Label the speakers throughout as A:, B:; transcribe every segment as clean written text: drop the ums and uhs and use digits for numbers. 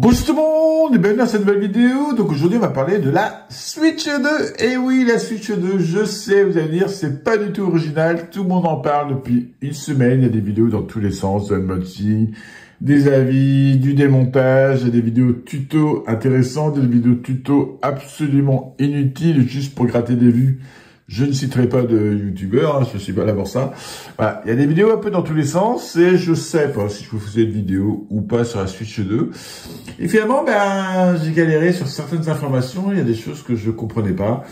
A: Bonjour tout le monde et bienvenue dans cette nouvelle vidéo. Donc aujourd'hui on va parler de la Switch 2. Et oui, la Switch 2, je sais, vous allez me dire, c'est pas du tout original. Tout le monde en parle depuis une semaine. Il y a des vidéos dans tous les sens, de unboxing, des avis, du démontage, il y a des vidéos tuto intéressantes, des vidéos tuto absolument inutiles juste pour gratter des vues. Je ne citerai pas de youtubeur, hein, je suis pas là pour ça. Voilà, il y a des vidéos un peu dans tous les sens et je sais pas si je vous faisais une vidéo ou pas sur la Switch 2. Et finalement, j'ai galéré sur certaines informations. Il y a des choses que je comprenais pas.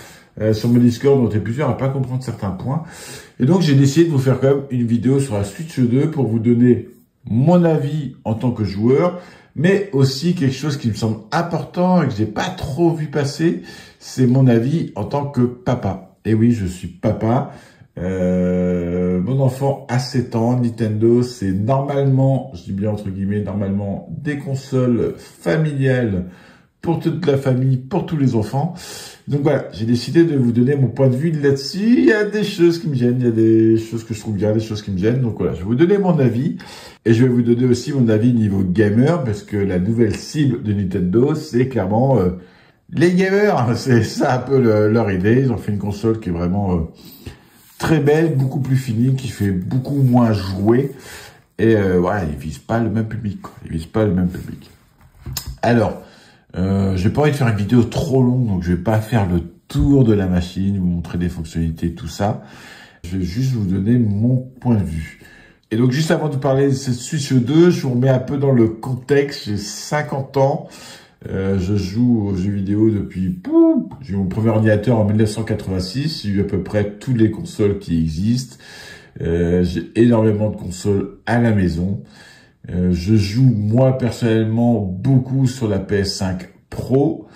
A: Sur mon Discord, on était plusieurs à pas comprendre certains points. Et donc, j'ai décidé de vous faire quand même une vidéo sur la Switch 2 pour vous donner mon avis en tant que joueur, mais aussi quelque chose qui me semble important et que j'ai pas trop vu passer, c'est mon avis en tant que papa. Et oui, je suis papa. Mon enfant a 7 ans. Nintendo, c'est normalement, je dis bien entre guillemets, normalement des consoles familiales pour toute la famille, pour tous les enfants. Donc voilà, j'ai décidé de vous donner mon point de vue là-dessus. Il y a des choses qui me gênent, il y a des choses que je trouve bien, des choses qui me gênent. Donc voilà, je vais vous donner mon avis. Et je vais vous donner aussi mon avis niveau gamer, parce que la nouvelle cible de Nintendo, c'est clairement... les gamers, c'est ça un peu leur idée. Ils ont fait une console qui est vraiment très belle, beaucoup plus finie, qui fait beaucoup moins jouer. Et voilà, ils visent pas le même public, quoi. Ils visent pas le même public. Alors, j'ai pas envie de faire une vidéo trop longue, donc je vais pas faire le tour de la machine, vous montrer des fonctionnalités, tout ça. Je vais juste vous donner mon point de vue. Et donc, juste avant de parler de cette Switch 2, je vous remets un peu dans le contexte. J'ai 50 ans. Je joue aux jeux vidéo depuis... J'ai eu mon premier ordinateur en 1986. J'ai eu à peu près toutes les consoles qui existent. J'ai énormément de consoles à la maison. Je joue, moi, personnellement, beaucoup sur la PS5 Pro.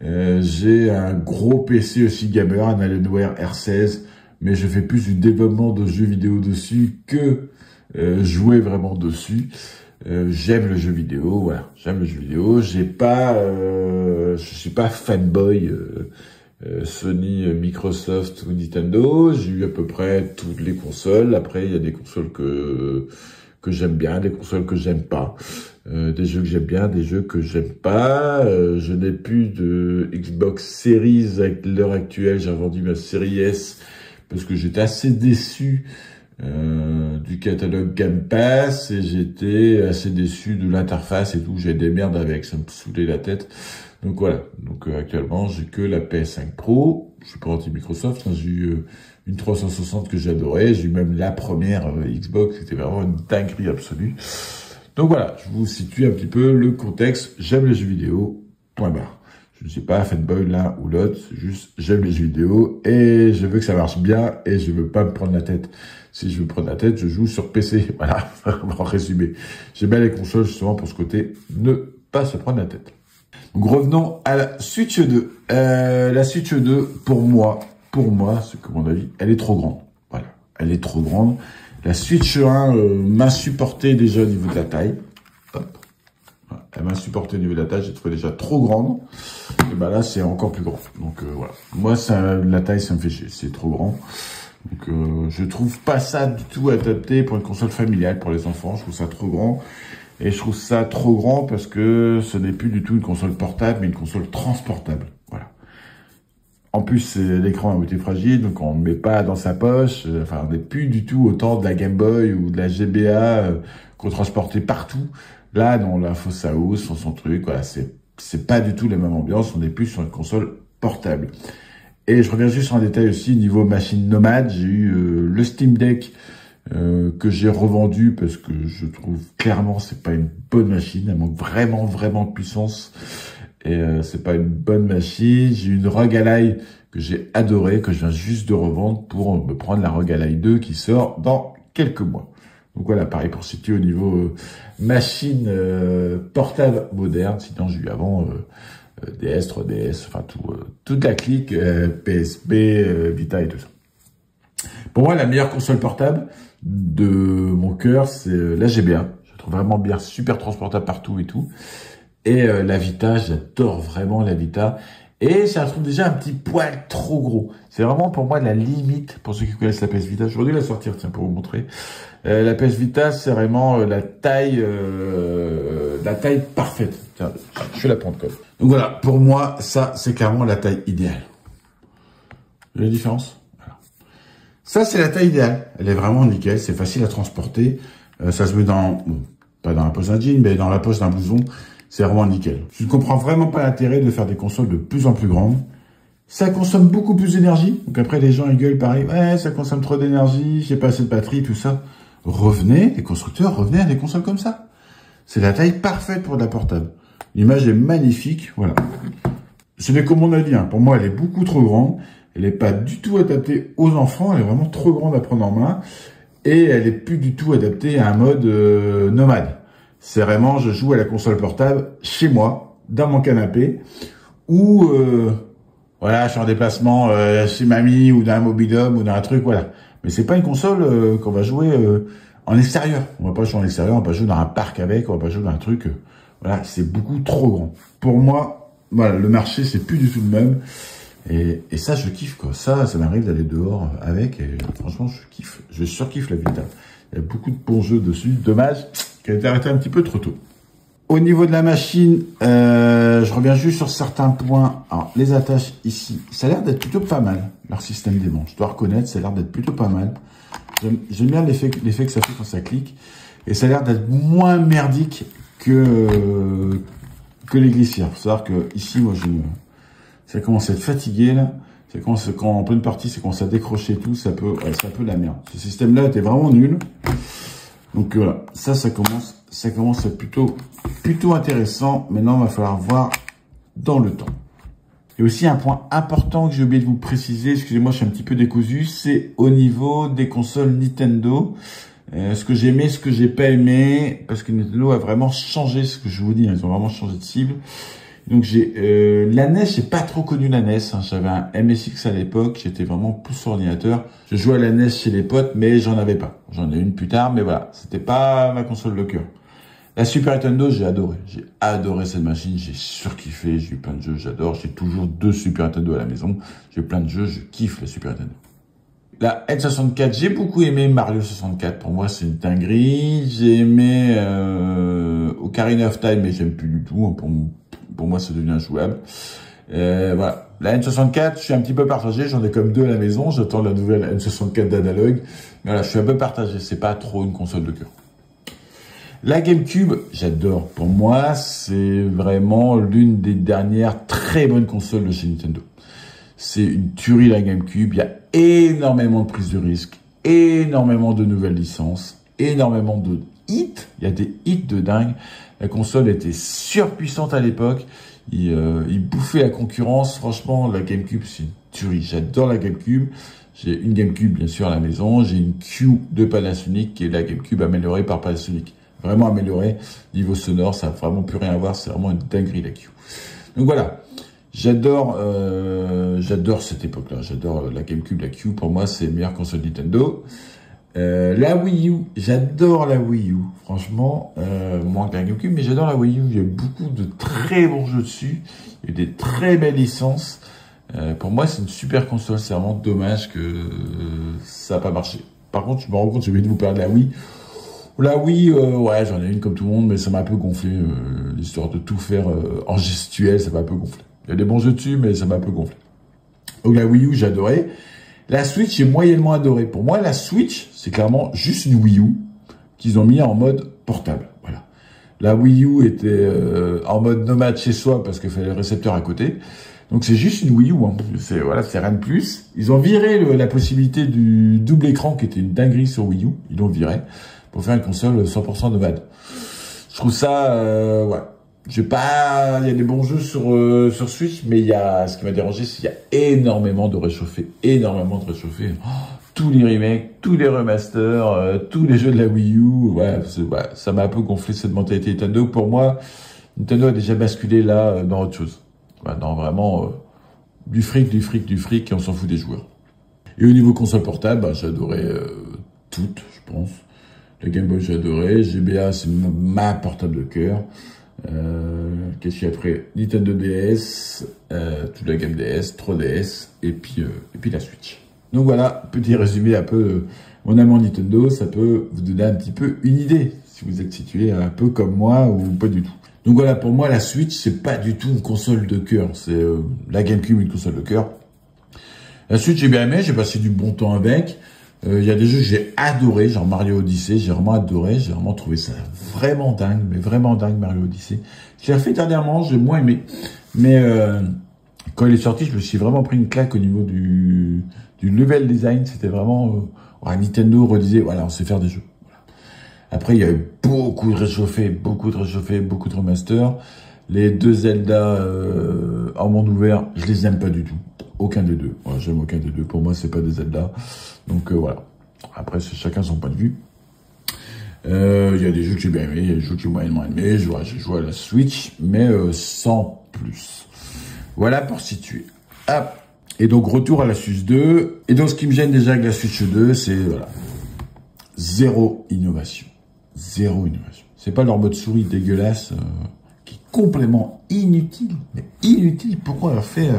A: J'ai un gros PC aussi gamer, un Alienware R16. Mais je fais plus du développement de jeux vidéo dessus que jouer vraiment dessus. J'aime le jeu vidéo, voilà, j'aime le jeu vidéo. Je suis pas fanboy Sony, Microsoft ou Nintendo. J'ai eu à peu près toutes les consoles. Après, il y a des consoles que j'aime bien, des consoles que j'aime pas, des jeux que j'aime bien, des jeux que j'aime pas. Je n'ai plus de Xbox Series à l'heure actuelle. J'ai vendu ma Series S parce que j'étais assez déçu du catalogue Game Pass et j'étais assez déçu de l'interface et tout. J'ai des merdes avec, ça me saoulait la tête. Donc voilà. Donc actuellement j'ai que la PS5 Pro. Je suis pas anti Microsoft. Hein. J'ai eu une 360 que j'adorais. J'ai eu même la première Xbox. C'était vraiment une dinguerie absolue. Donc voilà. Je vous situe un petit peu le contexte. J'aime les jeux vidéo. Point barre. Je ne suis pas fanboy l'un ou l'autre, c'est juste j'aime les jeux vidéo et je veux que ça marche bien et je veux pas me prendre la tête. Si je veux prendre la tête, je joue sur PC. Voilà, en résumé. J'aime bien les consoles justement pour ce côté ne pas se prendre la tête. Donc revenons à la Switch 2. La Switch 2, pour moi, c'est que mon avis, elle est trop grande. Voilà, elle est trop grande. La Switch 1 m'a supporté déjà au niveau de la taille. Hop. Elle m'a supporté au niveau de la taille, j'ai trouvé déjà trop grande. Et ben là, c'est encore plus grand. Donc voilà. Moi, la taille, ça me fait chier. C'est trop grand. Donc je trouve pas ça du tout adapté pour une console familiale pour les enfants. Je trouve ça trop grand. Et je trouve ça trop grand parce que ce n'est plus du tout une console portable, mais une console transportable. Voilà. En plus, l'écran a été fragile, donc on ne met pas dans sa poche. Enfin, on n'est plus du tout autant de la Game Boy ou de la GBA qu'on transportait partout. Là, non, là, faut sa housse, faut son truc, voilà, c'est pas du tout la même ambiance, on est plus sur une console portable. Et je reviens juste en détail aussi, niveau machine nomade, j'ai eu le Steam Deck que j'ai revendu parce que je trouve clairement c'est pas une bonne machine, elle manque vraiment, vraiment de puissance et c'est pas une bonne machine. J'ai eu une ROG Ally que j'ai adorée, que je viens juste de revendre pour me prendre la ROG Ally 2 qui sort dans quelques mois. Donc voilà, pareil pour situer au niveau machine portable moderne. Sinon, j'ai eu avant DS, 3DS, enfin toute la clique, PSP, Vita et tout ça. Pour moi, la meilleure console portable de mon cœur, c'est la GBA. Je la trouve vraiment bien, super transportable partout et tout. Et la Vita, j'adore vraiment la Vita. Et c'est un truc déjà un petit poil trop gros. C'est vraiment pour moi la limite, pour ceux qui connaissent la PS Vita. J'aurais dû la sortir, tiens, pour vous montrer. La PS Vita, c'est vraiment la taille parfaite. Tiens, je vais la prendre comme. Donc voilà, pour moi, ça, c'est clairement la taille idéale. Vous voyez la différence? Voilà. Ça, c'est la taille idéale. Elle est vraiment nickel, c'est facile à transporter. Ça se met dans, bon, pas dans la poche d'un jean, mais dans la poche d'un blouson. C'est vraiment nickel. Je ne comprends vraiment pas l'intérêt de faire des consoles de plus en plus grandes. Ça consomme beaucoup plus d'énergie. Donc après, les gens, ils gueulent pareil. Ouais, ça consomme trop d'énergie, j'ai pas assez de batterie, tout ça. Revenez, les constructeurs, revenez à des consoles comme ça. C'est la taille parfaite pour de la portable. L'image est magnifique, voilà. Ce n'est que mon avis, hein. Pour moi, elle est beaucoup trop grande. Elle n'est pas du tout adaptée aux enfants. Elle est vraiment trop grande à prendre en main. Et elle est plus du tout adaptée à un mode nomade. C'est vraiment, je joue à la console portable chez moi, dans mon canapé, ou voilà, je suis en déplacement chez mamie ou dans un mobil-home ou dans un truc, voilà. Mais c'est pas une console qu'on va jouer en extérieur. On va pas jouer en extérieur, on va pas jouer dans un parc avec, on va pas jouer dans un truc. Voilà, c'est beaucoup trop grand. Pour moi, voilà, le marché c'est plus du tout le même. Et ça, je kiffe quoi. Ça m'arrive d'aller dehors avec. Et franchement, je kiffe. Je surkiffe la Vita. Il y a beaucoup de bons jeux dessus. Dommage qu'elle ait été arrêtée un petit peu trop tôt. Au niveau de la machine, je reviens juste sur certains points. Alors, les attaches ici, ça a l'air d'être plutôt pas mal, leur système d'aimant. Je dois reconnaître, ça a l'air d'être plutôt pas mal. J'aime bien l'effet que ça fait quand ça clique. Et ça a l'air d'être moins merdique que les glissières. Faut savoir que ici, moi, ça commence à être fatigué, là. C'est quand en pleine partie, c'est quand ça décroche et tout, ça peut la merde. Ce système-là était vraiment nul. Donc voilà, ça commence à être plutôt intéressant. Maintenant, il va falloir voir dans le temps. Il y a aussi un point important que j'ai oublié de vous préciser, excusez-moi, je suis un petit peu décousu, c'est au niveau des consoles Nintendo. Ce que j'ai aimé, ce que j'ai pas aimé, parce que Nintendo a vraiment changé, ce que je vous dis, ils ont vraiment changé de cible. Donc j'ai la NES, j'ai pas trop connu la NES, hein. J'avais un MSX à l'époque, j'étais vraiment plus sur ordinateur. Je jouais à la NES chez les potes, mais j'en avais pas. J'en ai une plus tard, mais voilà, c'était pas ma console de cœur. La Super Nintendo, j'ai adoré cette machine, j'ai surkiffé, j'ai eu plein de jeux, j'adore. J'ai toujours 2 Super Nintendo à la maison, j'ai plein de jeux, je kiffe la Super Nintendo. La N64, j'ai beaucoup aimé Mario 64. Pour moi, c'est une dinguerie. J'ai aimé Ocarina of Time, mais j'aime plus du tout. Pour moi, c'est devenu injouable. Voilà. La N64, je suis un petit peu partagé. J'en ai comme 2 à la maison. J'attends la nouvelle N64 d'analogue. Mais voilà, je suis un peu partagé. C'est pas trop une console de cœur. La GameCube, j'adore. Pour moi, c'est vraiment l'une des dernières très bonnes consoles de chez Nintendo. C'est une tuerie la GameCube. Il y a énormément de prises de risque, énormément de nouvelles licences, énormément de hits. Il y a des hits de dingue. La console était surpuissante à l'époque. Il bouffait la concurrence. Franchement, la GameCube, c'est une tuerie. J'adore la GameCube. J'ai une GameCube, bien sûr, à la maison. J'ai une Q de Panasonic qui est la GameCube améliorée par Panasonic. Vraiment améliorée. Niveau sonore, ça n'a vraiment plus rien à voir. C'est vraiment une dinguerie, la Q. Donc voilà. J'adore cette époque-là. J'adore la GameCube, la Q. Pour moi, c'est la meilleure console Nintendo. La Wii U, j'adore la Wii U. Franchement, moins que la GameCube, mais j'adore la Wii U. Il y a beaucoup de très bons jeux dessus. Il y a des très belles licences. Pour moi, c'est une super console. C'est vraiment dommage que ça n'a pas marché. Par contre, je me rends compte, j'ai oublié de vous parler de la Wii. La Wii, ouais, j'en ai une comme tout le monde, mais ça m'a un peu gonflé. L'histoire de tout faire en gestuel, ça m'a un peu gonflé. Il y a des bons jeux dessus, mais ça m'a un peu gonflé. Donc la Wii U, j'adorais. La Switch, j'ai moyennement adoré. Pour moi, la Switch, c'est clairement juste une Wii U qu'ils ont mis en mode portable. Voilà. La Wii U était en mode nomade chez soi parce qu'il fallait le récepteur à côté. Donc c'est juste une Wii U. Hein. C'est rien de plus. Ils ont viré la possibilité du double écran qui était une dinguerie sur Wii U. Ils l'ont viré pour faire une console 100% nomade. Je trouve ça, ouais. Il y a des bons jeux sur Switch, mais ce qui m'a dérangé, c'est qu'il y a énormément de réchauffés. Oh, tous les remakes, tous les remasters, tous les jeux de la Wii U. Ouais, ça m'a un peu gonflé cette mentalité Nintendo. Pour moi, Nintendo a déjà basculé là dans autre chose. Ouais, dans vraiment du fric, et on s'en fout des joueurs. Et au niveau console portable, j'adorais toutes, je pense. La Game Boy, j'ai adoré. GBA, c'est ma portable de cœur. Qu'est-ce qu'il y a après? Nintendo DS, toute la gamme DS, 3DS, et puis la Switch. Donc voilà, petit résumé un peu mon amour Nintendo, ça peut vous donner un petit peu une idée, si vous êtes situé un peu comme moi ou pas du tout. Donc voilà, pour moi, la Switch, c'est pas du tout une console de cœur, c'est la GameCube, une console de cœur. La Switch, j'ai bien aimé, j'ai passé du bon temps avec. Il y a des jeux que j'ai adoré, genre Mario Odyssey, j'ai vraiment adoré, j'ai vraiment trouvé ça vraiment dingue, mais vraiment dingue Mario Odyssey. Je l'ai refait dernièrement, j'ai moins aimé, mais quand il est sorti, je me suis vraiment pris une claque au niveau du level design, c'était vraiment Nintendo redisait, voilà, on sait faire des jeux. Voilà. Après, il y a eu beaucoup de réchauffés, beaucoup de remasters. Les deux Zelda en monde ouvert, je les aime pas du tout. Aucun des deux. Ouais, j'aime aucun des deux. Pour moi, c'est pas des Zelda. Donc voilà. Après, c'est chacun son point de vue. Il y a des jeux que j'ai bien aimés, il y a des jeux que j'ai moyennement aimés. J'ai joué à la Switch, mais sans plus. Voilà pour situer. Ah. Et donc, retour à la Switch 2. Et donc, ce qui me gêne déjà avec la Switch 2, c'est, voilà, zéro innovation. Zéro innovation. C'est pas leur mode souris dégueulasse, qui est complètement inutile. Mais inutile, pourquoi avoir fait...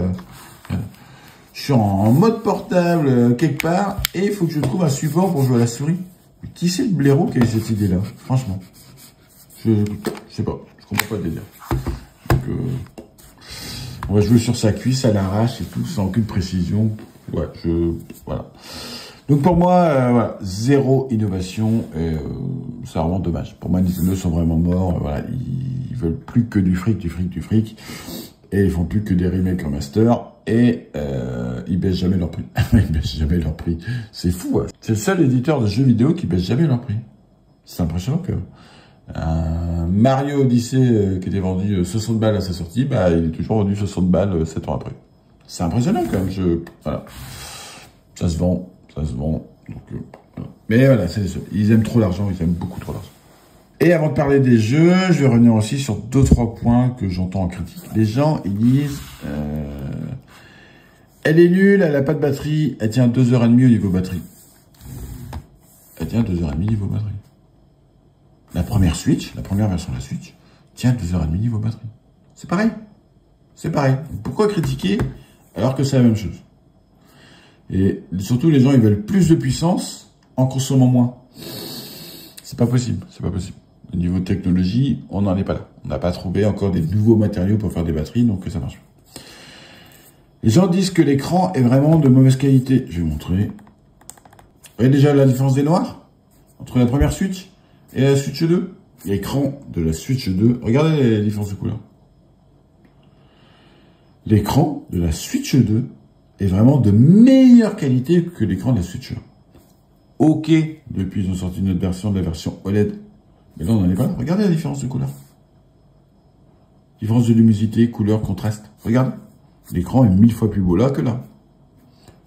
A: je suis en mode portable quelque part et il faut que je trouve un support pour jouer à la souris. Mais qui c'est le blaireau qui a eu cette idée-là? Franchement. Je sais pas. Je comprends pas le délire. Donc, on va jouer sur sa cuisse à l'arrache et tout, sans aucune précision. Ouais, voilà. Donc pour moi, voilà, zéro innovation et c'est vraiment dommage. Pour moi, Nintendo sont vraiment morts. Voilà, ils veulent plus que du fric. Et ils font plus que des remakes en master. Et ils baissent jamais leur prix. Ils baissent jamais leur prix. C'est fou. Hein. C'est le seul éditeur de jeux vidéo qui baisse jamais leur prix. C'est impressionnant que Mario Odyssey qui était vendu 60 balles à sa sortie, bah il est toujours vendu 60 balles 7 ans après. C'est impressionnant quand même. Voilà. Ça se vend. Donc, voilà. Mais voilà, c'est les seuls. Ils aiment trop l'argent. Ils aiment beaucoup trop l'argent. Et avant de parler des jeux, je vais revenir aussi sur 2-3 points que j'entends en critique. Les gens, ils disent... elle est nulle, elle n'a pas de batterie, elle tient 2h30 au niveau batterie. Elle tient 2h30 niveau batterie. La première Switch, la première version de la Switch, tient 2h30 niveau batterie. C'est pareil. C'est pareil. Pourquoi critiquer alors que c'est la même chose? Et surtout, les gens, ils veulent plus de puissance en consommant moins. C'est pas possible, c'est pas possible. Au niveau de technologie, on n'en est pas là. On n'a pas trouvé encore des nouveaux matériaux pour faire des batteries, donc ça marche. Les gens disent que l'écran est vraiment de mauvaise qualité. Je vais vous montrer. Vous voyez déjà la différence des noirs entre la première Switch et la Switch 2. L'écran de la Switch 2, regardez les différences de couleurs. L'écran de la Switch 2 est vraiment de meilleure qualité que l'écran de la Switch 1. Ok, depuis ils ont sorti une autre version, de la version OLED. Mais là, on n'en est pas là. Regardez la différence de couleur. Différence de luminosité, couleur, contraste. Regardez. L'écran est 1000 fois plus beau là que là.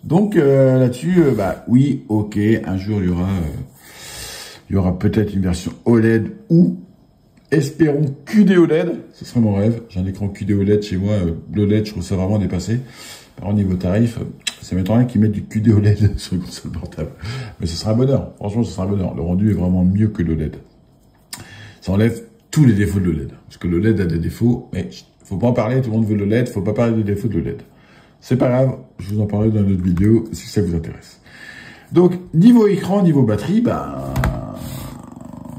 A: Donc, là-dessus, bah oui, ok, un jour, il y aura peut-être une version OLED ou, espérons, QD OLED. Ce serait mon rêve. J'ai un écran QD OLED chez moi. L'OLED, je trouve ça vraiment dépassé. Par contre, niveau tarif, ça m'étonnerait qu'ils mettent du QD OLED sur une console portable. Mais ce sera un bonheur. Franchement, ce sera un bonheur. Le rendu est vraiment mieux que l'OLED. Ça enlève tous les défauts de l'OLED. Parce que l'OLED a des défauts, mais faut pas en parler, tout le monde veut l'OLED, faut pas parler des défauts de l'OLED. C'est pas grave, je vous en parlerai dans une autre vidéo si ça vous intéresse. Donc, niveau écran, niveau batterie, ben,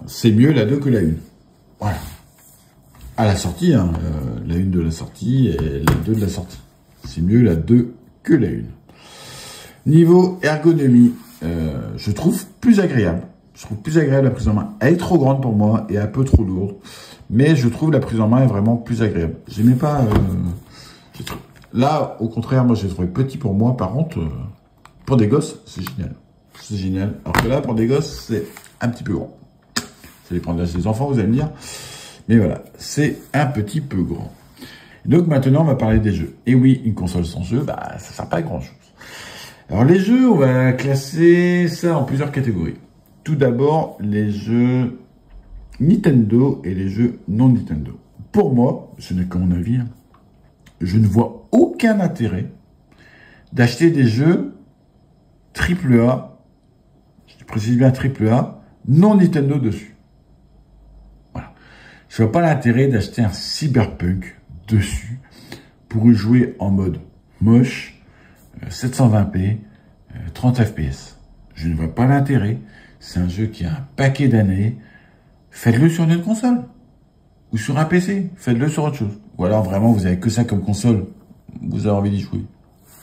A: c'est mieux la 2 que la 1. Voilà. À la sortie, hein, la 1 de la sortie et la 2 de la sortie. C'est mieux la 2 que la 1. Niveau ergonomie, je trouve plus agréable. Je trouve plus agréable la prise en main. Elle est trop grande pour moi et un peu trop lourde. Mais je trouve la prise en main est vraiment plus agréable. J'aimais pas... Là, au contraire, moi, j'ai trouvé petit pour moi. Par contre, pour des gosses, c'est génial. C'est génial. Alors que là, pour des gosses, c'est un petit peu grand. Ça dépend de l'âge des enfants, vous allez me dire. Mais voilà, c'est un petit peu grand. Donc maintenant, on va parler des jeux. Et oui, une console sans jeu, bah, ça sert pas à grand-chose. Alors les jeux, on va classer ça en plusieurs catégories. Tout d'abord, les jeux Nintendo et les jeux non Nintendo. Pour moi, ce n'est que mon avis, hein, je ne vois aucun intérêt d'acheter des jeux AAA, je précise bien AAA, non Nintendo dessus. Voilà. Je vois pas l'intérêt d'acheter un Cyberpunk dessus pour y jouer en mode moche, 720p, 30 fps. Je ne vois pas l'intérêt. C'est un jeu qui a un paquet d'années. Faites-le sur une console. Ou sur un PC. Faites-le sur autre chose. Ou alors vraiment, vous avez que ça comme console. Vous avez envie d'y jouer.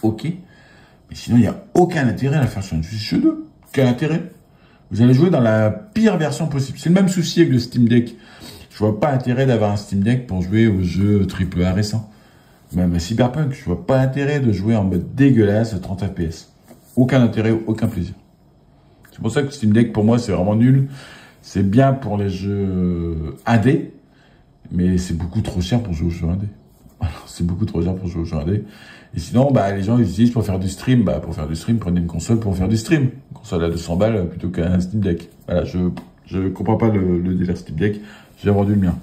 A: Ok. Mais sinon, il n'y a aucun intérêt à la faire sur une Switch 2. Quel intérêt? Vous allez jouer dans la pire version possible. C'est le même souci avec le Steam Deck. Je vois pas intérêt d'avoir un Steam Deck pour jouer aux jeux AAA récents. Même à Cyberpunk, je vois pas intérêt de jouer en mode dégueulasse à 30 fps. Aucun intérêt, aucun plaisir. C'est pour ça que le Steam Deck, pour moi, c'est vraiment nul. C'est bien pour les jeux indés, mais c'est beaucoup trop cher pour jouer aux jeux indés. C'est beaucoup trop cher pour jouer aux jeux indés. Et sinon, bah, les gens, ils utilisent pour faire du stream. Bah, pour faire du stream, prenez une console pour faire du stream. Une console à 200 balles plutôt qu'un Steam Deck. Voilà, je comprends pas le délire Steam Deck. J'ai vendu le mien.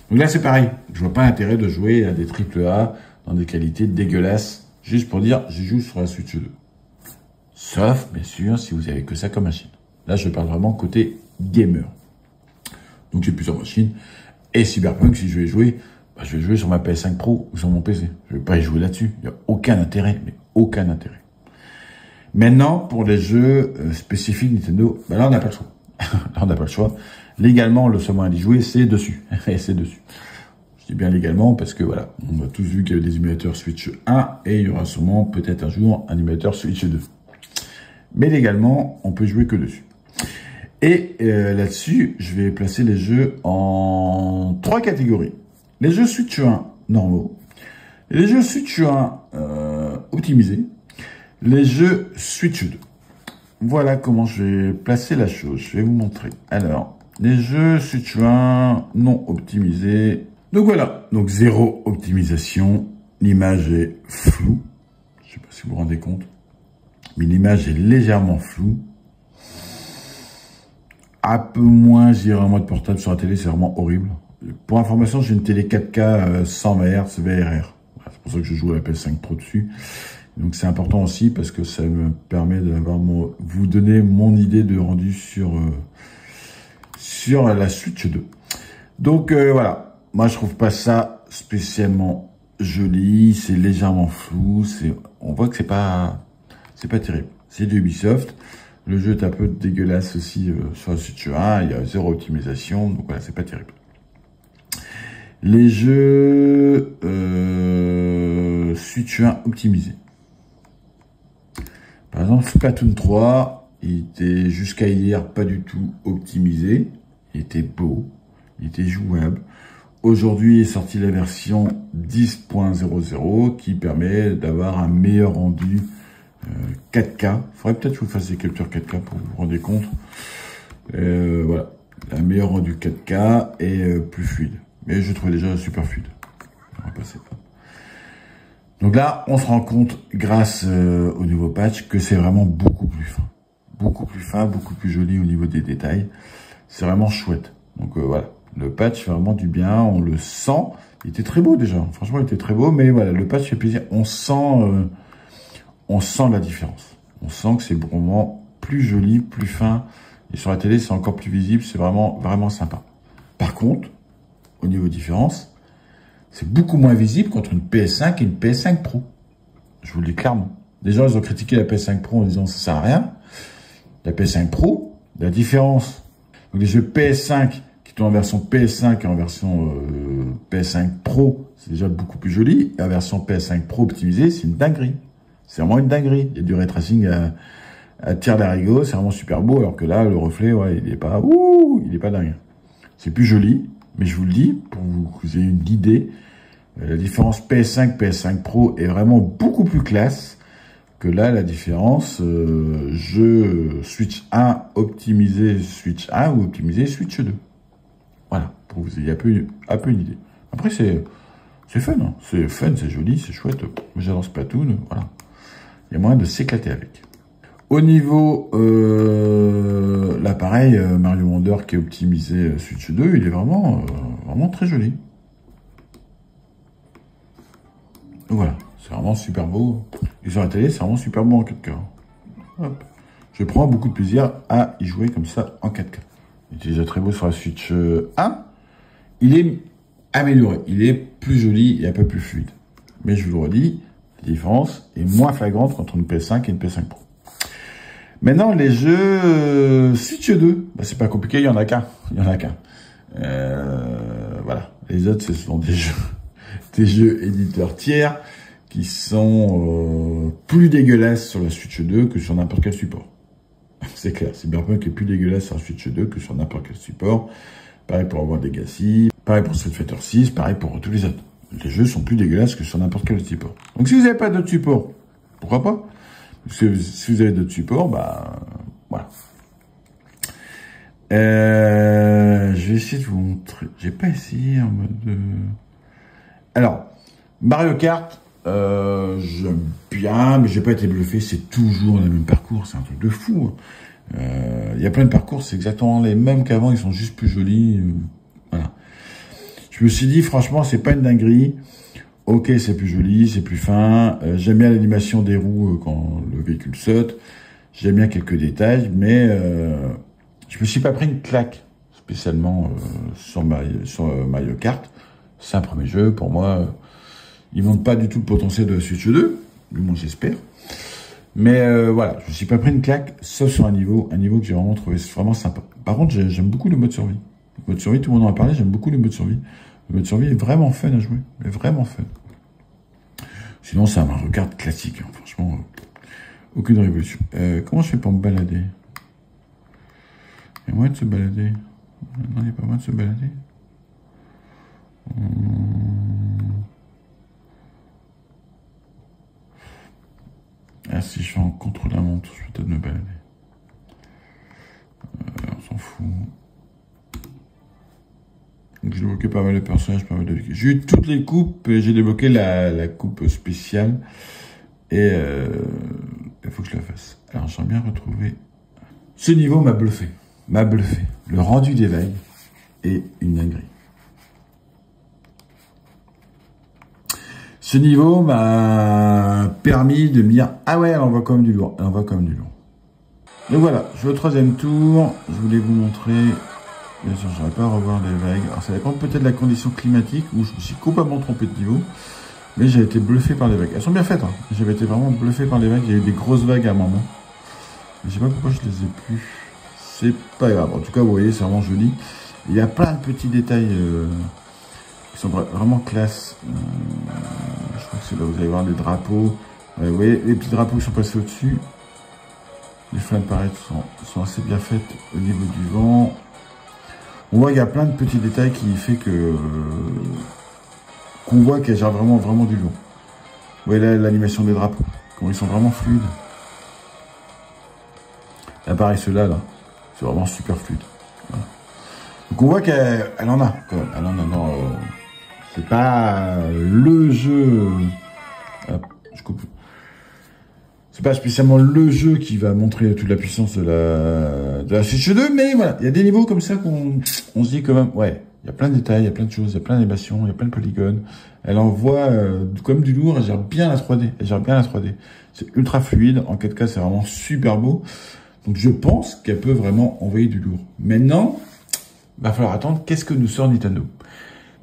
A: Donc là, c'est pareil. Je vois pas l'intérêt de jouer à des AAA dans des qualités dégueulasses, juste pour dire, j'y joue sur la Switch 2. Sauf, bien sûr, si vous avez que ça comme machine. Là, je parle vraiment côté gamer. Donc, j'ai plusieurs machines. Et Cyberpunk, si je vais jouer, bah, je vais jouer sur ma PS5 Pro ou sur mon PC. Je vais pas y jouer là-dessus. Il n'y a aucun intérêt, mais aucun intérêt. Maintenant, pour les jeux spécifiques Nintendo, bah là, on n'a pas le choix. Là, on n'a pas le choix. Légalement, le seul moyen d'y jouer, c'est dessus. Et c'est dessus. Je dis bien légalement parce que voilà, on a tous vu qu'il y avait des émulateurs Switch 1 et il y aura sûrement peut-être un jour un émulateur Switch 2. Mais légalement, on peut jouer que dessus. Et là-dessus, je vais placer les jeux en 3 catégories. Les jeux Switch 1 normaux, les jeux Switch 1 optimisés, les jeux Switch 2. Voilà comment je vais placer la chose. Je vais vous montrer. Alors, les jeux Switch 1 non optimisés. Donc voilà. Donc zéro optimisation. L'image est floue. Je sais pas si vous vous rendez compte. Mais l'image est légèrement floue. Un peu moins, je dirais, en mode portable sur la télé. C'est vraiment horrible. Pour information, j'ai une télé 4K 100 MHz VRR. Voilà, c'est pour ça que je joue à la PS5 Pro dessus. Donc c'est important aussi parce que ça me permet d'avoir vous donner mon idée de rendu sur la Switch 2. Donc voilà, moi je trouve pas ça spécialement joli, c'est légèrement flou, on voit que c'est pas terrible. C'est de Ubisoft. Le jeu est un peu dégueulasse aussi sur la Switch 1, il y a zéro optimisation, donc voilà, c'est pas terrible. Les jeux Switch 1 optimisés. Par exemple, Splatoon 3, il était jusqu'à hier pas du tout optimisé. Il était beau, il était jouable. Aujourd'hui est sortie la version 10.00 qui permet d'avoir un meilleur rendu 4K. Faudrait peut-être que je vous fasse des captures 4K pour vous rendre compte. Voilà, un meilleur rendu 4K et plus fluide. Mais je trouvais déjà super fluide. On va passer. Donc là, on se rend compte, grâce au nouveau patch, que c'est vraiment beaucoup plus fin. Beaucoup plus fin, beaucoup plus joli au niveau des détails. C'est vraiment chouette. Donc voilà, le patch fait vraiment du bien, on le sent. Il était très beau déjà, franchement il était très beau, mais voilà, le patch fait plaisir. On sent la différence. On sent que c'est vraiment plus joli, plus fin. Et sur la télé, c'est encore plus visible, c'est vraiment, vraiment sympa. Par contre, au niveau différence, c'est beaucoup moins visible qu'entre une PS5 et une PS5 Pro. Je vous le dis clairement. Les gens, ils ont critiqué la PS5 Pro en disant ça sert à rien. La PS5 Pro, la différence. Donc les jeux PS5 qui sont en version PS5 et en version PS5 Pro, c'est déjà beaucoup plus joli. Et en version PS5 Pro optimisée, c'est une dinguerie. C'est vraiment une dinguerie. Il y a du ray tracing à tir d'arigot, c'est vraiment super beau. Alors que là, le reflet, ouais, il est pas dingue. C'est plus joli. Mais je vous le dis, pour que vous ayez une idée, la différence PS5, PS5 Pro est vraiment beaucoup plus classe que là, la différence jeu Switch 1 optimisé Switch 1 ou optimisé Switch 2. Voilà, pour que vous ayez un peu une idée. Après, c'est fun, hein. C'est fun, c'est joli, c'est chouette. J'adore Splatoon, voilà. Il y a moyen de s'éclater avec. Au niveau l'appareil Mario Wonder qui est optimisé Switch 2, il est vraiment très joli. Donc voilà, c'est vraiment super beau. Et sur la télé, c'est vraiment super beau en 4K. Hop. Je prends beaucoup de plaisir à y jouer comme ça en 4K. Il est déjà très beau sur la Switch 1. il est amélioré. Il est plus joli et un peu plus fluide. Mais je vous le redis, la différence est moins flagrante entre une PS5 et une PS5 Pro. Maintenant, les jeux Switch 2, bah, c'est pas compliqué, il y en a qu'un. Il y en a qu'un. Voilà. Les autres, ce sont des jeux éditeurs tiers qui sont plus dégueulasses sur la Switch 2 que sur n'importe quel support. C'est clair, Cyberpunk est plus dégueulasse sur la Switch 2 que sur n'importe quel support. Pareil pour avoir Legacy, pareil pour Street Fighter 6, pareil pour tous les autres. Les jeux sont plus dégueulasses que sur n'importe quel support. Donc si vous n'avez pas d'autres supports, pourquoi pas? Si vous avez d'autres supports, bah voilà. Je vais essayer de vous montrer. J'ai pas essayé en mode... Alors, Mario Kart, j'aime bien, mais j'ai pas été bluffé. C'est toujours le même parcours, c'est un truc de fou. Il y a plein de parcours, c'est exactement les mêmes qu'avant, ils sont juste plus jolis. Voilà. Je me suis dit, franchement, c'est pas une dinguerie. Ok, c'est plus joli, c'est plus fin. J'aime bien l'animation des roues quand le véhicule saute. J'aime bien quelques détails, mais je me suis pas pris une claque spécialement sur Mario Kart. C'est un premier jeu, pour moi. Il montre pas du tout le potentiel de la Switch 2, du moins j'espère. Mais voilà, je me suis pas pris une claque, sauf sur un niveau que j'ai vraiment trouvé vraiment sympa. Par contre, j'aime beaucoup le mode survie. Le mode survie, tout le monde en a parlé, j'aime beaucoup le mode survie. Le mode survie est vraiment fun à jouer, est vraiment fun. Sinon, c'est un Mario Kart classique, hein, franchement, aucune révolution. Comment je fais pour me balader? Il y a moyen de se balader? Non, il n'y a pas moyen de se balader. Ah, si je fais en contre-la-montre, je vais peut-être me balader. On s'en fout. Donc, j'ai débloqué pas mal de personnages, pas mal de... J'ai eu toutes les coupes, et j'ai débloqué la coupe spéciale. Et il faut que je la fasse. Alors, j'aimerais bien retrouver... Ce niveau m'a bluffé. M'a bluffé. Le rendu des vagues est une dinguerie. Ce niveau m'a permis de me dire, ah ouais, elle envoie comme du lourd. Elle envoie comme du lourd. Donc voilà, je vais au troisième tour. Je voulais vous montrer... Bien sûr, j'aurais pas à revoir les vagues. Alors, ça dépend peut-être de la condition climatique où je me suis complètement trompé de niveau. Mais j'ai été bluffé par les vagues. Elles sont bien faites, hein. J'avais été vraiment bluffé par les vagues. Il y a eu des grosses vagues à un moment. Je sais pas pourquoi je les ai plus. C'est pas grave. En tout cas, vous voyez, c'est vraiment joli. Il y a plein de petits détails qui sont vraiment classe. Je crois que c'est là où vous allez voir les drapeaux. Vous voyez, les petits drapeaux qui sont passés au-dessus. Les flammes, pareil, sont assez bien faites au niveau du vent. On voit qu'il y a plein de petits détails qui fait que qu'on voit qu'il y a vraiment du lourd. Vous voyez là l'animation des drapeaux, comment ils sont vraiment fluides. Là pareil ceux-là, là, c'est vraiment super fluide. Voilà. Donc on voit qu'elle en a quand même. Elle en a, non, c'est pas le jeu. Hop, je coupe. C'est pas spécialement le jeu qui va montrer toute la puissance de la Switch 2, mais voilà, il y a des niveaux comme ça qu'on se dit quand même, ouais, il y a plein de détails, il y a plein de choses, il y a plein d'animations, il y a plein de polygones. Elle envoie comme du lourd, elle gère bien la 3D, C'est ultra fluide, en 4K c'est vraiment super beau. Donc je pense qu'elle peut vraiment envoyer du lourd. Maintenant, va falloir attendre, qu'est-ce que nous sort Nintendo?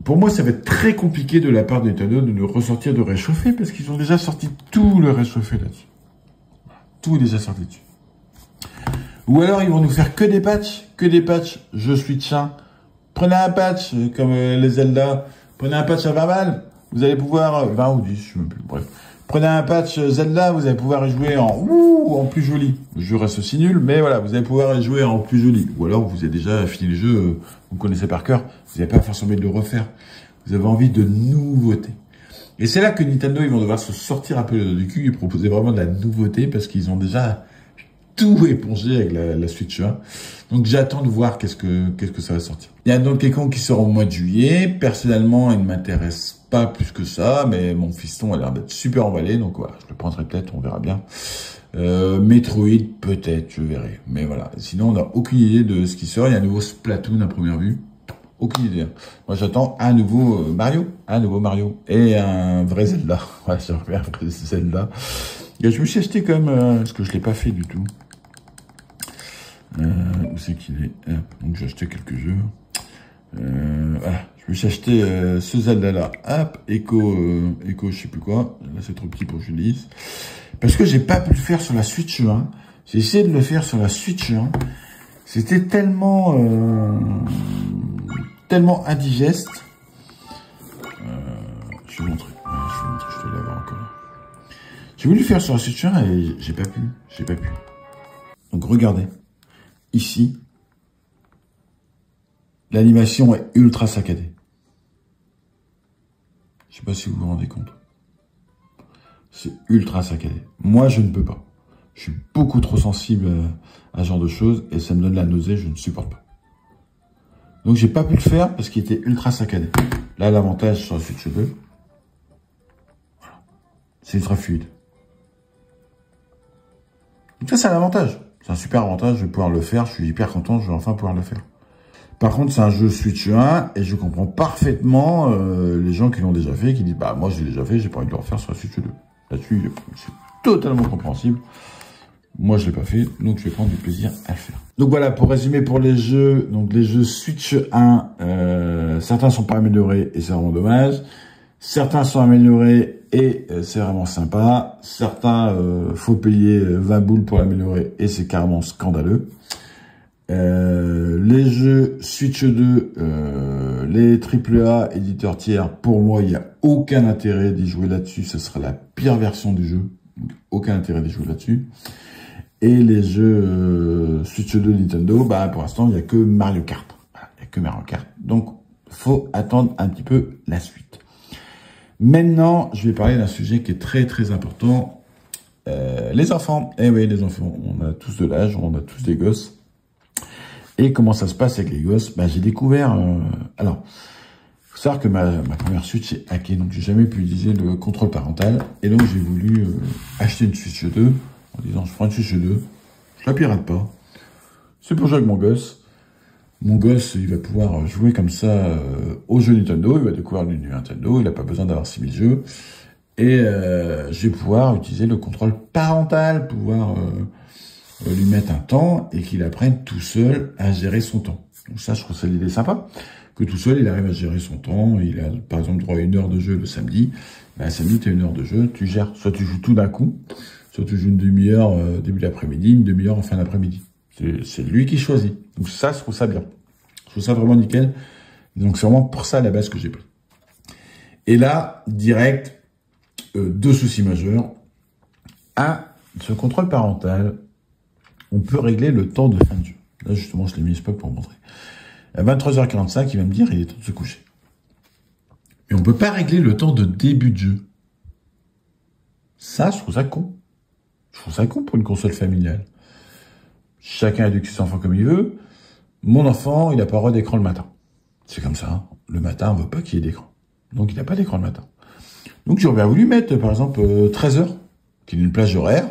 A: Pour moi, ça va être très compliqué de la part de Nintendo de nous ressortir de réchauffer, parce qu'ils ont déjà sorti tout le réchauffé là-dessus. Tout est déjà sorti dessus. Ou alors, ils vont nous faire que des patchs, je suis tchin. Prenez un patch, comme les Zelda. Prenez un patch à 20 balles, vous allez pouvoir, 20 ou 10, je sais même plus, bref. Prenez un patch Zelda, vous allez pouvoir y jouer en plus joli. Le jeu reste aussi nul, mais voilà, vous allez pouvoir y jouer en plus joli. Ou alors, vous avez déjà fini le jeu, vous connaissez par cœur, vous n'avez pas forcément envie de le refaire. Vous avez envie de nouveautés. Et c'est là que Nintendo, ils vont devoir se sortir un peu du cul et proposer vraiment de la nouveauté parce qu'ils ont déjà tout épongé avec la Switch 1. Donc j'attends de voir qu'est-ce que ça va sortir. Il y a Donkey Kong qui sort au mois de juillet. Personnellement, il ne m'intéresse pas plus que ça, mais mon fiston a l'air d'être super emballé. Donc voilà, je le prendrai peut-être, on verra bien. Metroid, peut-être, je verrai. Mais voilà, sinon on n'a aucune idée de ce qui sort. Il y a un nouveau Splatoon à première vue. Aucune idée. Moi, j'attends un nouveau Mario. Et un vrai Zelda. Ouais, j'aimerais un vrai Zelda. Et je me suis acheté quand même, parce que je l'ai pas fait du tout. Où c'est qu'il est? Donc, j'ai acheté quelques jeux. Voilà. Je Je me suis acheté ce Zelda-là. Hop, Echo, je sais plus quoi. Là, c'est trop petit pour que je le lise. Parce que j'ai pas pu le faire sur la Switch 1. J'ai essayé de le faire sur la Switch 1. C'était tellement indigeste. Je vais vous montrer. Ouais, je dois l'avoir encore. J'ai voulu le faire sur la Switch 1 et j'ai pas pu. Donc regardez. Ici, l'animation est ultra saccadée. Je sais pas si vous vous rendez compte. C'est ultra saccadé. Moi, je ne peux pas. Je suis beaucoup trop sensible à ce genre de choses et ça me donne la nausée, je ne supporte pas. Donc, j'ai pas pu le faire parce qu'il était ultra saccadé. Là, l'avantage sur la Switch 2, voilà. C'est ultra fluide. Donc ça, c'est un avantage. C'est un super avantage, je vais pouvoir le faire. Je suis hyper content, je vais enfin pouvoir le faire. Par contre, c'est un jeu Switch 1 et je comprends parfaitement les gens qui l'ont déjà fait, qui disent « Bah, moi, je l'ai déjà fait, j'ai pas envie de le refaire sur la Switch 2. » Là-dessus, c'est totalement compréhensible. Moi, je l'ai pas fait, donc je vais prendre du plaisir à le faire. Donc voilà, pour résumer pour les jeux, donc les jeux Switch 1, certains sont pas améliorés et c'est vraiment dommage. Certains sont améliorés et c'est vraiment sympa. Certains, faut payer 20 boules pour l'améliorer et c'est carrément scandaleux. Les jeux Switch 2, les AAA éditeurs tiers, pour moi, il n'y a aucun intérêt d'y jouer là-dessus. Ce sera la pire version du jeu. Donc, aucun intérêt d'y jouer là-dessus. Et les jeux Switch 2 Nintendo, bah, pour l'instant, il n'y a que Mario Kart. Voilà, il n'y a que Mario Kart. Donc, faut attendre un petit peu la suite. Maintenant, je vais parler d'un sujet qui est très, très important. Les enfants. Eh oui, les enfants. On a tous de l'âge, on a tous des gosses. Et comment ça se passe avec les gosses? Bah, j'ai découvert... Alors, faut savoir que ma première Switch est hackée, donc j'ai jamais pu utiliser le contrôle parental. Et donc, j'ai voulu acheter une Switch 2 en disant, je prends une Switch 2, je la pirate pas. C'est pour jouer avec mon gosse. Mon gosse, il va pouvoir jouer comme ça aux jeux Nintendo. Il va découvrir l'univers Nintendo. Il n'a pas besoin d'avoir 6000 jeux. Et je vais pouvoir utiliser le contrôle parental, pouvoir... lui mettre un temps et qu'il apprenne tout seul à gérer son temps. Donc ça, je trouve ça l'idée sympa, que tout seul, il arrive à gérer son temps. Il a, par exemple, droit à 1 heure de jeu le samedi. Ben, samedi, tu as 1 heure de jeu, tu gères. Soit tu joues tout d'un coup, soit tu joues une demi-heure début d'après-midi, une demi-heure en fin d'après-midi. C'est lui qui choisit. Donc ça, je trouve ça bien. Je trouve ça vraiment nickel. Donc c'est vraiment pour ça, à la base, que j'ai pris. Et là, direct, 2 soucis majeurs. Un, ce contrôle parental, on peut régler le temps de fin de jeu. Là, justement, je l'ai mis pas pour vous montrer. À 23h45, il va me dire, il est temps de se coucher. Mais on peut pas régler le temps de début de jeu. Ça, je trouve ça con. Je trouve ça con pour une console familiale. Chacun éduque ses enfants comme il veut. Mon enfant, il a pas le droit d'écran le matin. C'est comme ça. Hein. Le matin, on veut pas qu'il y ait d'écran. Donc, il n'a pas d'écran le matin. Donc, j'aurais bien voulu mettre, par exemple, 13h, qui est une plage horaire.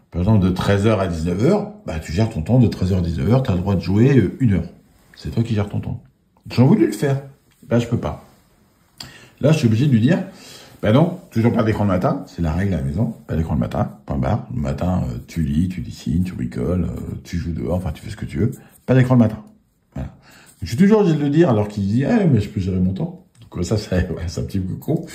A: Par exemple, de 13h à 19h, bah, tu gères ton temps de 13h à 19h, tu as le droit de jouer 1 heure. C'est toi qui gères ton temps. J'ai voulu le faire. Là, je peux pas. Là, je suis obligé de lui dire, bah non, toujours pas d'écran le matin, c'est la règle à la maison, pas d'écran le matin, point barre. Le matin, tu lis, tu dessines, tu bricoles, tu joues dehors, enfin, tu fais ce que tu veux. Pas d'écran le matin. Voilà. Je suis toujours obligé de le dire alors qu'il dit, ah, mais je peux gérer mon temps. Donc ça, c'est un petit peu con.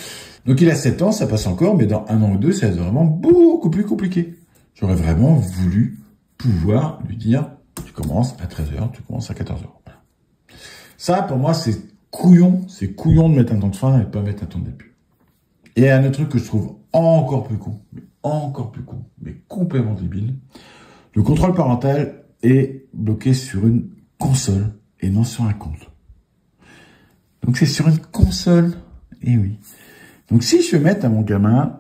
A: Donc il a 7 ans, ça passe encore, mais dans 1 an ou 2, ça va être vraiment beaucoup plus compliqué. J'aurais vraiment voulu pouvoir lui dire, tu commences à 13h, tu commences à 14h. Voilà. Ça, pour moi, c'est couillon de mettre un temps de fin et de pas mettre un temps de début. Et un autre truc que je trouve encore plus con, mais complètement débile, le contrôle parental est bloqué sur une console et non sur un compte. Donc c'est sur une console, et oui. Donc si je vais mettre à mon gamin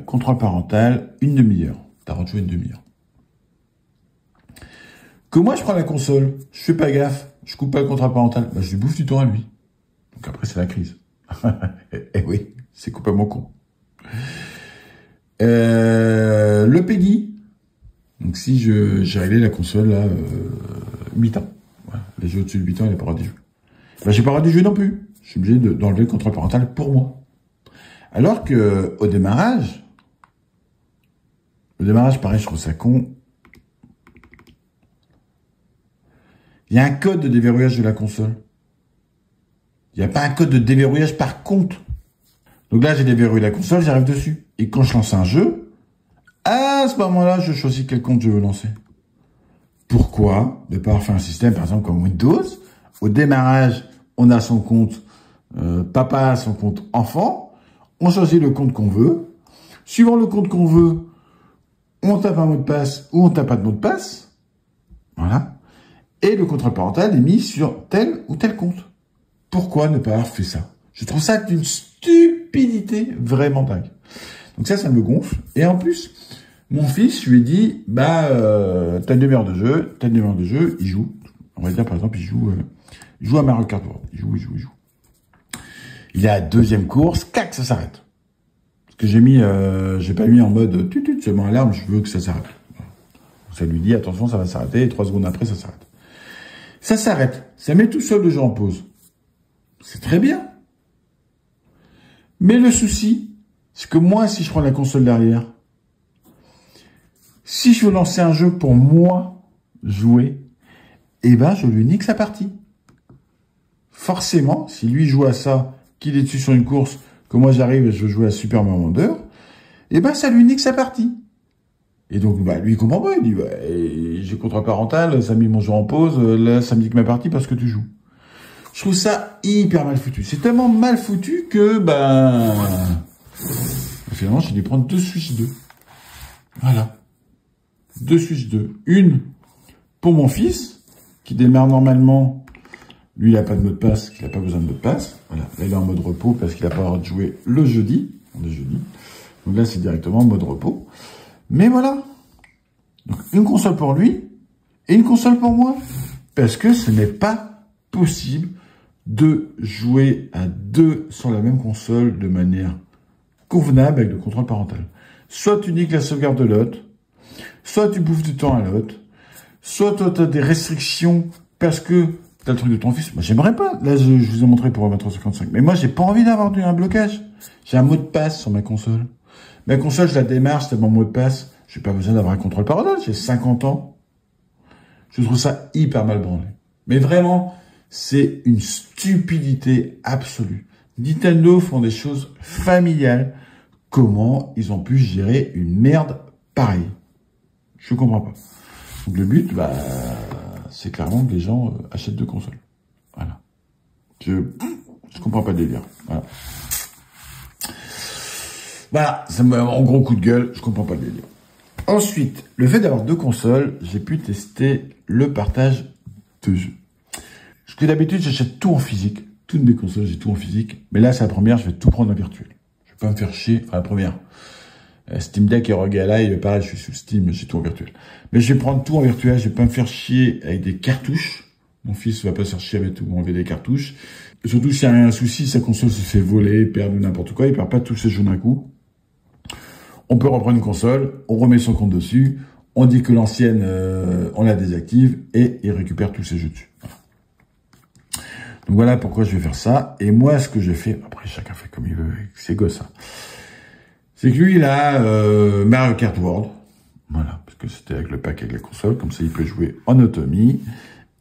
A: contrôle parental, 1 demi-heure. T'as le droit de jouer 1 demi-heure. Que moi, je prends la console, je fais pas gaffe, je coupe pas le contrôle parental, bah, je lui bouffe du temps à lui. Donc après, c'est la crise. Et oui, c'est complètement con. Le PEGI. Donc si j'ai réglé la console là, 8 ans. Voilà. Les jeux au-dessus de 8 ans, il n'a pas le droit d'y jouer. Bah, j'ai pas le droit d'y jouer non plus. Je suis obligé d'enlever le contrôle parental pour moi. Alors que au démarrage, pareil, je trouve ça con. Il y a un code de déverrouillage de la console. Il n'y a pas un code de déverrouillage par compte. Donc là, j'ai déverrouillé la console, j'arrive dessus. Et quand je lance un jeu, à ce moment-là, je choisis quel compte je veux lancer. Pourquoi ne pas faire un système, par exemple, comme Windows? Au démarrage, on a son compte papa, son compte enfant. On choisit le compte qu'on veut. Suivant le compte qu'on veut, on tape un mot de passe ou on tape pas de mot de passe. Voilà. Et le contrôle parental est mis sur tel ou tel compte. Pourquoi ne pas avoir fait ça? Je trouve ça d'une stupidité vraiment dingue. Donc ça me gonfle. Et en plus, mon fils, je lui ai dit, t'as une demi-heure de jeu, il joue. On va dire, par exemple, il joue à Mario Kart World. Il joue. Il est à la deuxième course, clac, ça s'arrête. Parce que j'ai pas mis en mode seulement alarme, je veux que ça s'arrête. Ça lui dit, attention, ça va s'arrêter, et 3 secondes après, ça s'arrête. Ça s'arrête. Ça met tout seul le jeu en pause. C'est très bien. Mais le souci, c'est que moi, si je prends la console derrière, si je veux lancer un jeu pour moi jouer, je lui nique sa partie. Forcément, si lui joue à ça, qu'il est dessus sur une course, que moi j'arrive et je veux jouer à Super Mario Wonder, ça lui nique sa partie. Et donc, lui, il comprend pas. Il dit, j'ai contrôle parental, ça a mis mon jeu en pause, là, ça me nique ma partie parce que tu joues. Je trouve ça hyper mal foutu. C'est tellement mal foutu que, finalement, j'ai dû prendre 2 Switch 2. Voilà. 2 Switch 2. Une pour mon fils, qui démarre normalement. Lui, il a pas de mot de passe, il a pas besoin de mot de passe. Voilà. Là, il est en mode repos parce qu'il a pas le droit de jouer le jeudi. Donc là, c'est directement en mode repos. Mais voilà. Donc, une console pour lui et une console pour moi. Parce que ce n'est pas possible de jouer à 2 sur la même console de manière convenable avec le contrôle parental. Soit tu niques la sauvegarde de l'autre, soit tu bouffes du temps à l'autre, soit toi tu as des restrictions parce que tu as le truc de ton fils. Moi j'aimerais pas, là je vous ai montré pour 23,55, mais moi j'ai pas envie d'avoir un blocage. J'ai un mot de passe sur ma console. Ma console je la démarre, c'est mon mot de passe, j'ai pas besoin d'avoir un contrôle parental, j'ai 50 ans. Je trouve ça hyper mal branlé. Mais vraiment, c'est une stupidité absolue. Nintendo font des choses familiales. Comment ils ont pu gérer une merde pareille? Je comprends pas. Donc le but, c'est clairement que les gens achètent 2 consoles. Voilà. Je comprends pas le délire. Voilà, ça me en gros coup de gueule, je comprends pas le délire. Ensuite, le fait d'avoir 2 consoles, j'ai pu tester le partage de jeux. Parce que d'habitude, j'achète tout en physique. Toutes mes consoles, j'ai tout en physique. Mais là, c'est la première, je vais tout prendre en virtuel. Je vais pas me faire chier. Enfin, la première. Steam Deck et ROG Ally, pareil, je suis sous Steam, j'ai tout en virtuel. Mais je vais prendre tout en virtuel, je vais pas me faire chier avec des cartouches. Mon fils va pas se faire chier avec tout, enlever des cartouches. Et surtout, s'il y a un souci, sa console se fait voler, perdre ou n'importe quoi, il perd pas tous ses jeux d'un coup. On peut reprendre une console, on remet son compte dessus, on dit que l'ancienne, on la désactive et il récupère tous ses jeux dessus. Voilà. Donc voilà pourquoi je vais faire ça. Et moi, ce que j'ai fait, après chacun fait comme il veut avec ses gosses, hein, c'est que lui, il a Mario Kart World. Voilà, parce que c'était avec le pack avec la console, comme ça il peut jouer en autonomie.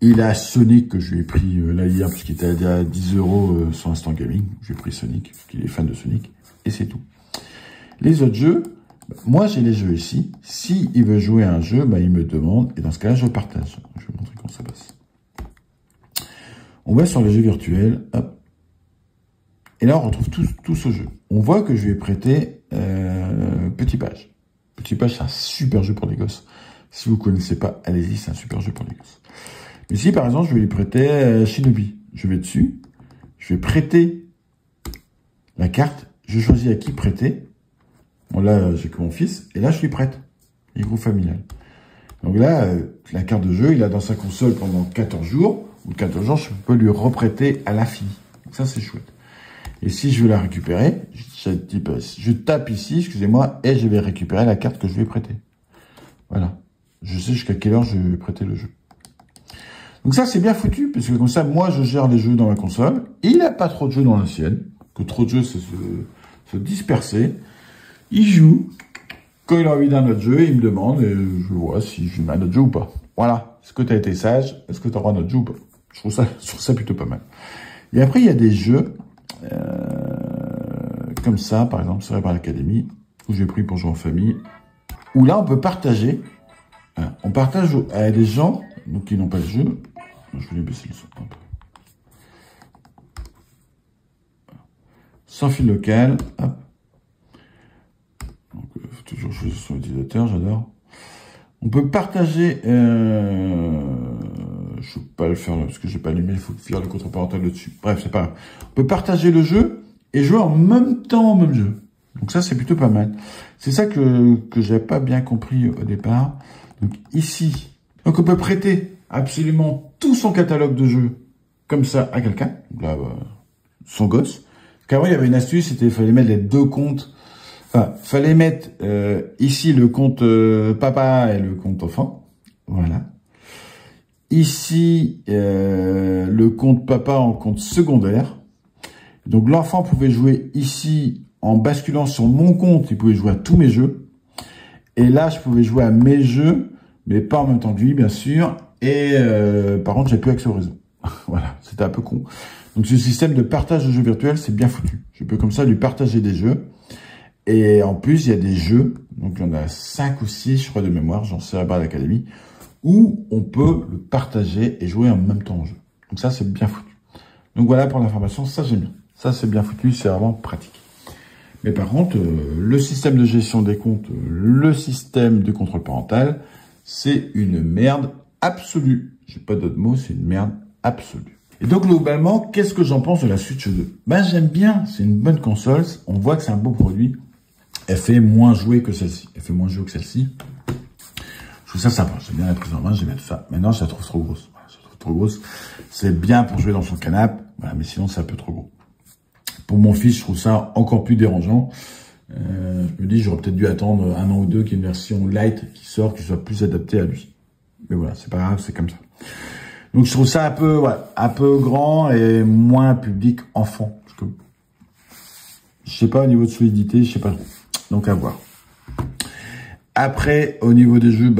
A: Il a Sonic que je lui ai pris là hier, parce qu'il était à 10 € sur Instant Gaming. Je lui ai pris Sonic, parce qu'il est fan de Sonic, et c'est tout. Les autres jeux, moi j'ai les jeux ici. Si il veut jouer à un jeu, il me demande, et dans ce cas-là, je partage. Je vais vous montrer comment ça passe. On va sur les jeux virtuels, hop. Et là, on retrouve tout ce jeu. On voit que je lui ai prêté Petit Page. Petit Page, c'est un super jeu pour les gosses. Si vous connaissez pas, allez-y, c'est un super jeu pour les gosses. Mais si, par exemple, je vais lui prêter Shinobi, je vais dessus, je vais prêter la carte, je choisis à qui prêter. Bon, là, j'ai que mon fils, et là, je lui prête. Les groupes familial. Donc là, la carte de jeu, il a dans sa console pendant 14 jours, ou 14 jours, je peux lui reprêter à l'infini. Donc ça, c'est chouette. Et si je veux la récupérer, je tape ici, excusez-moi, et je vais récupérer la carte que je lui ai prêtée. Voilà. Je sais jusqu'à quelle heure je vais prêter le jeu. Donc ça, c'est bien foutu, parce que comme ça, moi, je gère les jeux dans ma console. Il n'a pas trop de jeux dans la sienne. Que trop de jeux, c'est se disperser. Il joue. Quand il a envie d'un autre jeu, il me demande, et je vois si je lui mets un autre jeu ou pas. Voilà. Est-ce que tu as été sage? Est-ce que tu auras un autre jeu ou pas? Je trouve ça plutôt pas mal. Et après, il y a des jeux, comme ça, par exemple, Cerebral Academy, où j'ai pris pour jouer en famille, où là, on peut partager. On partage à des gens, donc qui n'ont pas le jeu. Je vais les baisser le son un peu. Sans fil local. Hop. Donc, faut toujours jouer sur son utilisateur, j'adore. On peut partager. Je ne peux pas le faire là parce que j'ai pas allumé. Il faut faire le contrôle parental dessus. Bref, c'est pas grave. On peut partager le jeu et jouer en même temps au même jeu. Donc ça, c'est plutôt pas mal. C'est ça que j'avais pas bien compris au départ. Donc ici, donc on peut prêter absolument tout son catalogue de jeux comme ça à quelqu'un. Là, son gosse. Qu'avant, il y avait une astuce, c'était il fallait mettre les deux comptes. Enfin, fallait mettre ici le compte papa et le compte enfant. Voilà. Ici, le compte papa en compte secondaire. Donc l'enfant pouvait jouer ici en basculant sur mon compte, il pouvait jouer à tous mes jeux. Et là, je pouvais jouer à mes jeux, mais pas en même temps que lui, bien sûr. Et par contre, j'ai plus accès au réseau. Voilà, c'était un peu con. Donc ce système de partage de jeux virtuels, c'est bien foutu. Je peux comme ça lui partager des jeux. Et en plus, il y a des jeux, donc il y en a 5 ou 6, je crois, de mémoire, j'en sais à l'Académie, où on peut le partager et jouer en même temps au jeu. Donc ça, c'est bien foutu. Donc voilà pour l'information, ça j'aime bien. Ça, c'est bien foutu, c'est vraiment pratique. Mais par contre, le système de gestion des comptes, le système de contrôle parental, c'est une merde absolue. J'ai pas d'autre mot, c'est une merde absolue. Et donc, globalement, qu'est-ce que j'en pense de la Switch 2? Ben, j'aime bien, c'est une bonne console, on voit que c'est un beau produit. Elle fait moins jouer que celle-ci. Elle fait moins jouer que celle-ci. Je trouve ça sympa, j'aime bien la prise en main, j'aime bien tout ça. Maintenant, je la trouve trop grosse. Voilà, je la trouve trop grosse. C'est bien pour jouer dans son canapé, voilà, mais sinon, c'est un peu trop gros. Pour mon fils, je trouve ça encore plus dérangeant. Je me dis, j'aurais peut-être dû attendre 1 an ou 2 qu'il y ait une version light qui sort, qui soit plus adaptée à lui. Mais voilà, c'est pas grave, c'est comme ça. Donc je trouve ça un peu grand et moins public enfant. Parce que, je sais pas, au niveau de solidité, je sais pas trop. Donc à voir. Après, au niveau des jeux,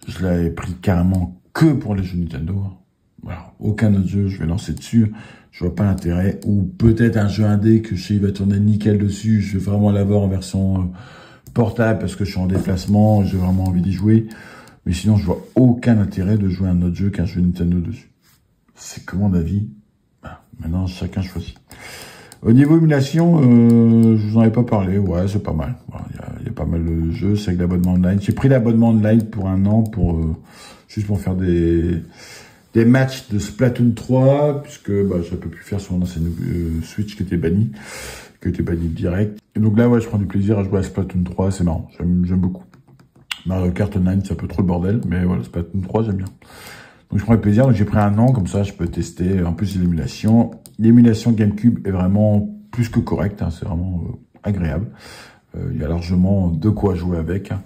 A: je l'avais pris carrément que pour les jeux Nintendo. Voilà, aucun autre jeu, je vais lancer dessus. Je vois pas l'intérêt. Ou peut-être un jeu indé que je sais il va tourner nickel dessus. Je vais vraiment l'avoir en version portable parce que je suis en déplacement. J'ai vraiment envie d'y jouer. Mais sinon, je vois aucun intérêt de jouer à un autre jeu qu'un jeu Nintendo dessus. C'est que mon avis. Maintenant, chacun choisit. Au niveau émulation, je vous en ai pas parlé. Ouais, c'est pas mal. Il y a pas mal de jeux. C'est avec l'abonnement online. J'ai pris l'abonnement online pour 1 an pour juste pour faire des matchs de Splatoon 3, puisque je peux plus faire sur mon ancienne Switch qui était banni direct. Et donc là, ouais, je prends du plaisir à jouer à Splatoon 3. C'est marrant. J'aime beaucoup. Mario Kart Online, c'est un peu trop le bordel, mais voilà, Splatoon 3, j'aime bien. Donc je prends le plaisir, donc j'ai pris 1 an, comme ça je peux tester. En plus, l'émulation. L'émulation GameCube est vraiment plus que correcte, hein, c'est vraiment agréable. Il y a largement de quoi jouer avec. Hein.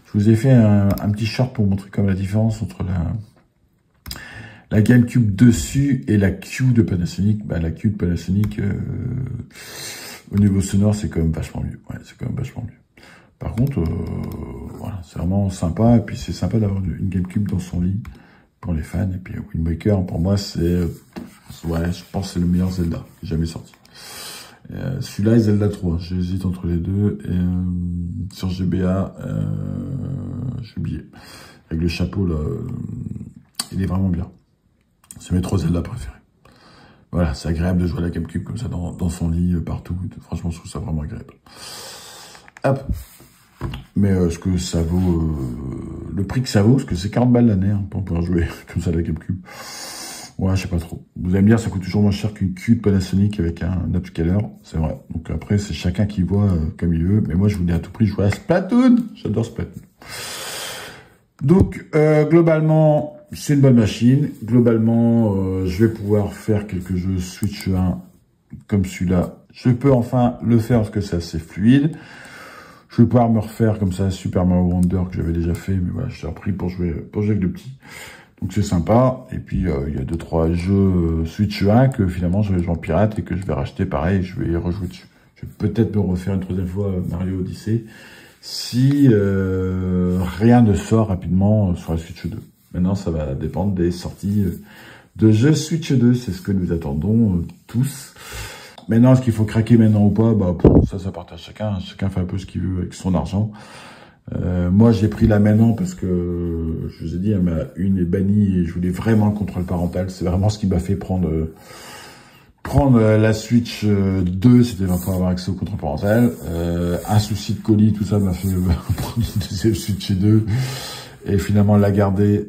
A: Je vous ai fait un petit short pour montrer comme la différence entre la GameCube dessus et la Q de Panasonic. La Q de Panasonic, au niveau sonore, c'est quand même vachement mieux. Ouais, c'est quand même vachement mieux. Par contre, voilà, c'est vraiment sympa. Et puis, c'est sympa d'avoir une GameCube dans son lit pour les fans. Et puis, Wind Waker, pour moi, c'est... ouais, je pense que c'est le meilleur Zelda jamais sorti. Celui-là et Zelda 3. J'hésite entre les deux. Et sur GBA, j'ai oublié. Avec le chapeau, là, il est vraiment bien. C'est mes 3 Zelda préférés. Voilà, c'est agréable de jouer à la GameCube comme ça dans son lit, partout. Franchement, je trouve ça vraiment agréable. Hop. Mais ce que ça vaut, le prix que ça vaut, parce que c'est 40 balles l'année hein, pour pouvoir jouer comme ça à la GameCube. Ouais, je sais pas trop. Vous allez me dire, ça coûte toujours moins cher qu'une Q de Panasonic avec un upscaler, c'est vrai. Donc après, c'est chacun qui voit comme il veut. Mais moi, je voulais à tout prix jouer à Splatoon. J'adore Splatoon. Donc, globalement, c'est une bonne machine. Globalement, je vais pouvoir faire quelques jeux Switch 1 comme celui-là. Je peux enfin le faire parce que c'est assez fluide. Je vais pouvoir me refaire comme ça Super Mario Wonder que j'avais déjà fait, mais voilà, je l'ai repris pour jouer avec le petit. Donc c'est sympa. Et puis il y a 2-3 jeux Switch 1 que finalement je vais jouer en pirate et que je vais racheter pareil, je vais y rejouer dessus. Je vais peut-être me refaire une 3e fois Mario Odyssey si rien ne sort rapidement sur la Switch 2. Maintenant ça va dépendre des sorties de jeux Switch 2, c'est ce que nous attendons tous. tous. Maintenant, est-ce qu'il faut craquer maintenant ou pas? Bah, ça partage chacun. Chacun fait un peu ce qu'il veut avec son argent. Moi, j'ai pris la maintenant parce que, je vous ai dit, une est bannie et je voulais vraiment le contrôle parental. C'est vraiment ce qui m'a fait prendre la Switch 2, c'était pour avoir accès au contrôle parental. Un souci de colis, tout ça m'a fait prendre une deuxième Switch 2 et finalement la garder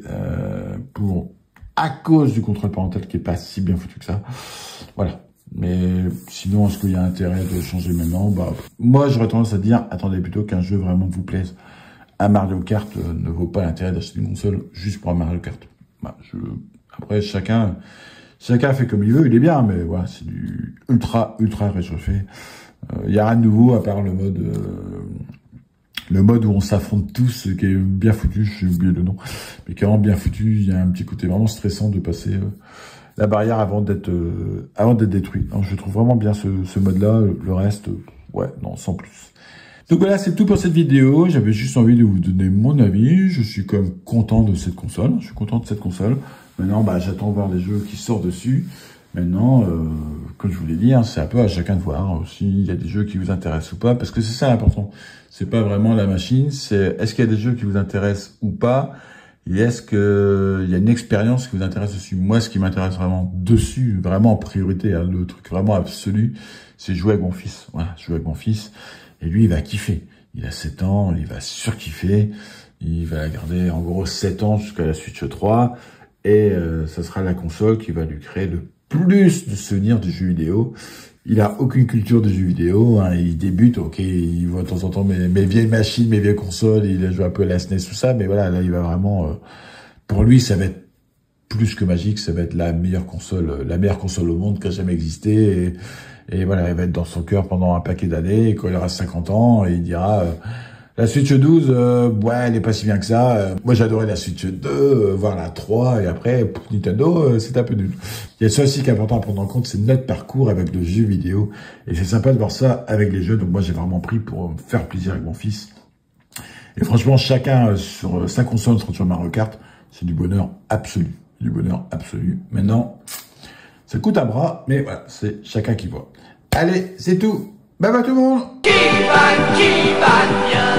A: à cause du contrôle parental qui est pas si bien foutu que ça. Voilà. Mais sinon, est-ce qu'il y a intérêt de changer maintenant? Bah, moi, j'aurais tendance à dire, attendez plutôt qu'un jeu vraiment vous plaise. Un Mario Kart ne vaut pas l'intérêt d'acheter une console juste pour un Mario Kart. Bah, après, chacun fait comme il veut, il est bien, mais voilà, c'est du ultra réchauffé. Il y a rien de nouveau à part le mode où on s'affronte tous, qui est bien foutu, j'ai oublié le nom, mais qui est vraiment bien foutu. Il y a un petit côté vraiment stressant de passer la barrière avant d'être détruit. Alors, je trouve vraiment bien ce mode-là. Le reste, ouais, non, sans plus. Donc voilà, c'est tout pour cette vidéo. J'avais juste envie de vous donner mon avis. Je suis quand même content de cette console. Je suis content de cette console. Maintenant, bah, j'attends voir les jeux qui sortent dessus. Maintenant, comme je vous l'ai dit, hein, c'est un peu à chacun de voir s'il y a des jeux qui vous intéressent ou pas, parce que c'est ça l'important. C'est pas vraiment la machine, c'est est-ce qu'il y a des jeux qui vous intéressent ou pas, et est-ce qu'il y a une expérience qui vous intéresse dessus. Moi, ce qui m'intéresse vraiment dessus, vraiment en priorité, hein, le truc vraiment absolu, c'est jouer avec mon fils. Voilà, jouer avec mon fils, et lui, il va kiffer. Il a 7 ans, il va surkiffer. Il va la garder en gros 7 ans jusqu'à la Switch 3, et ça sera la console qui va lui créer le plus de souvenirs de jeux vidéo. Il a aucune culture de jeux vidéo, hein. Il débute, ok, il voit de temps en temps mes vieilles machines, mes vieilles consoles, il a joué un peu à la SNES, tout ça, mais voilà, là, il va vraiment, pour lui, ça va être plus que magique, ça va être la meilleure console au monde qui a jamais existé, et voilà, il va être dans son cœur pendant un paquet d'années, et quand il aura 50 ans, il dira, la Switch 12, ouais, elle est pas si bien que ça. Moi, j'adorais la Switch 2, voire la 3, et après, pour Nintendo, c'est un peu nul. Il y a ça aussi qui est important à prendre en compte, c'est notre parcours avec le jeu vidéo. Et c'est sympa de voir ça avec les jeux. Donc moi, j'ai vraiment pris pour me faire plaisir avec mon fils. Et franchement, chacun sur sa console, sur Mario Kart, c'est du bonheur absolu. Du bonheur absolu. Maintenant, ça coûte un bras, mais voilà, c'est chacun qui voit. Allez, c'est tout. Bye bye tout le monde. Qui va bien